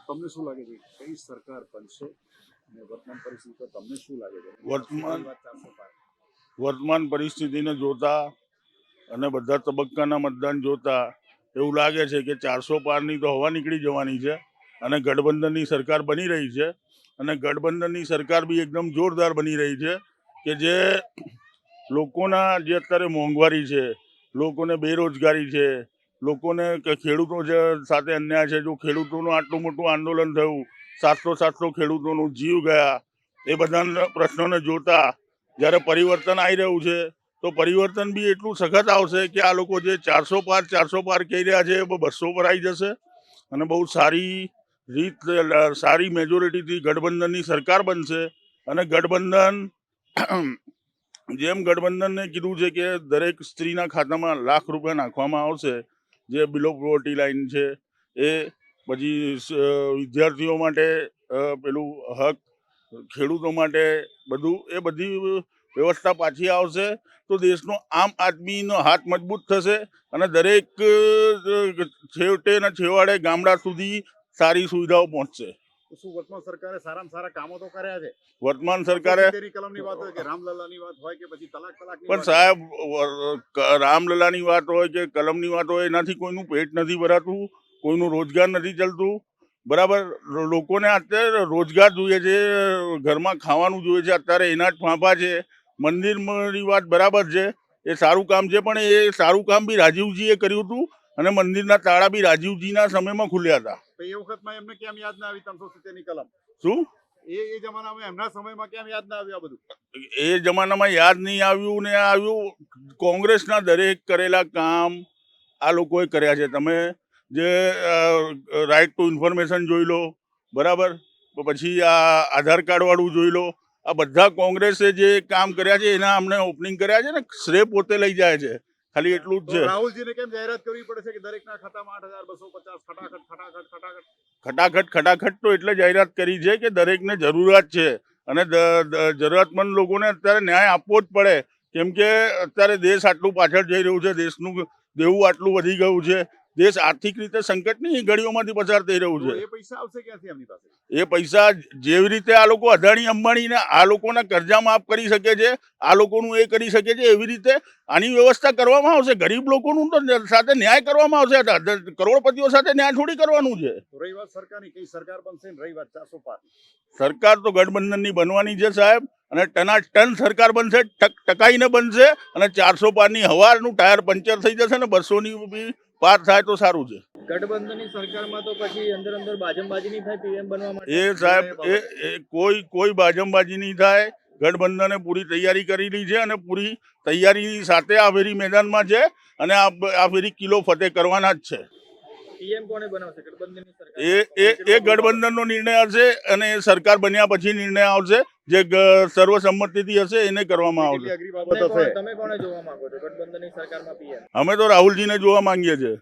તમને શું લાગે છે કઈ સરકાર બનશે અને વર્તમાન પરિસ્થિતિ પર તમને શું લાગે છે? વર્તમાન પરિસ્થિતિને જોતા અને બધા તબક્કાના મતદાન જોતા એવું લાગે છે કે 400 પારની તો હવા નીકળી જવાની છે અને ગઠબંધનની સરકાર બની રહી છે અને ગઠબંધનની સરકાર બી એકદમ જોરદાર બની રહી છે કે જે લોકોના જે અત્યારે મોંઘવારી છે, લોકોને બેરોજગારી છે, લોકોને ખેડૂતો જે સાથે અન્યાય છે, જો ખેડૂતોનું આટલું મોટું આંદોલન થયું, 700 ખેડૂતોનું જીવ ગયા, એ બધા પ્રશ્નોને જોતા જ્યારે પરિવર્તન આવી રહ્યું છે તો પરિવર્તન બી એટલું સખત આવશે કે આ લોકો જે 400 પાર કહી રહ્યા છે એ 200 પર આવી જશે અને બહુ સારી મેજોરિટીથી ગઠબંધનની સરકાર બનશે અને ગઠબંધન જેમ ગઠબંધનને કીધું છે કે દરેક સ્ત્રીના ખાતામાં ₹1,00,000 નાખવામાં આવશે, જે બિલો પોવર્ટી લાઈન છે એ, પછી વિદ્યાર્થીઓ માટે પેલું હક, ખેડૂતો માટે બધું, એ બધી વ્યવસ્થા પાછી આવશે તો દેશનો આમ આદમીનો હાથ મજબૂત થશે અને દરેક છેવટે ને છેવાડે ગામડા સુધી સારી સુવિધાઓ પહોંચશે. શું વર્તમાન સરકારે સારામાં સારા કામો તો કર્યા છે? વર્તમાન સરકારે કલમની વાત હોય કે રામલલ્લાની વાત હોય કે પછી તલાકની પણ સાહેબ, રામલલ્લાની વાત હોય કે કલમની વાત હોય, એનાથી કોઈનું પેટ નથી ભરાતું, કોઈનું રોજગાર નથી ચાલતું. બરાબર, લોકોને અત્યારે રોજગાર જોઈએ છે, ઘરમાં ખાવાનું જોઈએ છે, અત્યારે એના જ ફાંફા છે. મંદિરની વાત બરાબર છે, એ સારું કામ છે, પણ એ સારું કામ બી રાજીવજીએ કર્યું હતું અને મંદિરના તાળા બી રાજીવજીના સમયમાં ખુલ્યા હતા. એ વખતમાં એમને કેમ યાદ ના આવી 370 ની કલમ? શું એ જમાનામાં એમના સમયમાં કેમ યાદ ના આવ્યું? આ બધું એ જમાનામાં યાદ નહીં આવ્યું ને આવ્યું. કોંગ્રેસના દરેક કરેલા કામ આ લોકોએ કર્યા છે. તમે જે રાઇટ ટુ ઇન્ફોર્મેશન જોઈ લો, બરાબર, પછી આ આધાર કાર્ડ વાળું જોઈ લો, આ બધા કોંગ્રેસે જે કામ કર્યા છે એના અમને ઓપનિંગ કર્યા છે ને, શ્રેય પોતે લઈ જાય છે. ખાલી એટલું જ છે. રાહુલજીને કેમ જાહેરાત કરવી પડે છે કે દરેકના ખાતામાં 8,250 ખટાખટ તો એટલે જાહેરાત કરી છે કે દરેકને જરૂરિયાત છે અને જરૂરિયાતમંદ લોકોને અત્યારે ન્યાય આપવો જ પડે, કેમ કે અત્યારે દેશ આટલું પાછળ જઈ રહ્યું છે, દેશનું દેવું આટલું વધી ગયું છે, દેશ આર્થિક રીતે સંકટની ઘડીઓમાંથી પસાર થઈ રહ્યું છે. એ પૈસા આવશે ક્યાંથી એમની પાસે? એ પૈસા જેવી રીતે આ લોકો અદાણી અંબાણીને આ લોકોના કર્જા માફ કરી શકે છે, આ લોકોનું એ કરી શકે છે, એવી રીતે આની વ્યવસ્થા કરવામાં આવશે. ગરીબ લોકોનું તો સાથે ન્યાય કરવામાં આવશે. કરોડપતિઓ સાથે ન્યાય થોડી કરવાનું છે. રહી વાત સરકારની, કઈ સરકાર બનશે ને રહી વાત 400 પાર, સરકાર તો ગઠબંધનની બનવાની છે સાહેબ, અને ટનાટન સરકાર બનશે, ટકાઈને બનશે અને 400 પારની હવાનું ટાયર પંચર થઈ જશે ને 200ની બી પાર થાય તો સારું છે. ગઠબંધનની સરકારમાં તો પછી અંદર બાજમબાજી નહીં થાય પીએમ બનવા માટે? એ સાહેબ, કોઈ બાજમબાજી નહીં થાય. ગઠબંધને પૂરી તૈયારી કરેલી છે અને પૂરી તૈયારીની સાથે આ ફેરી મેદાનમાં છે અને આ ફેરી કિલો ફતેહ કરવાના જ છે. પીએમ કોને બનાવશે? ગઠબંધનની સરકાર? એ ગઠબંધનનો નિર્ણય હશે અને એ સરકાર બન્યા પછી નિર્ણય આવશે, જે સર્વસંમતિથી હશે એને કરવામાં આવશે. તમે કોને જોવા માંગો છો ગઠબંધનની સરકારમાં પીએમ? અમે તો રાહુલજીને જોવા માંગીએ છીએ.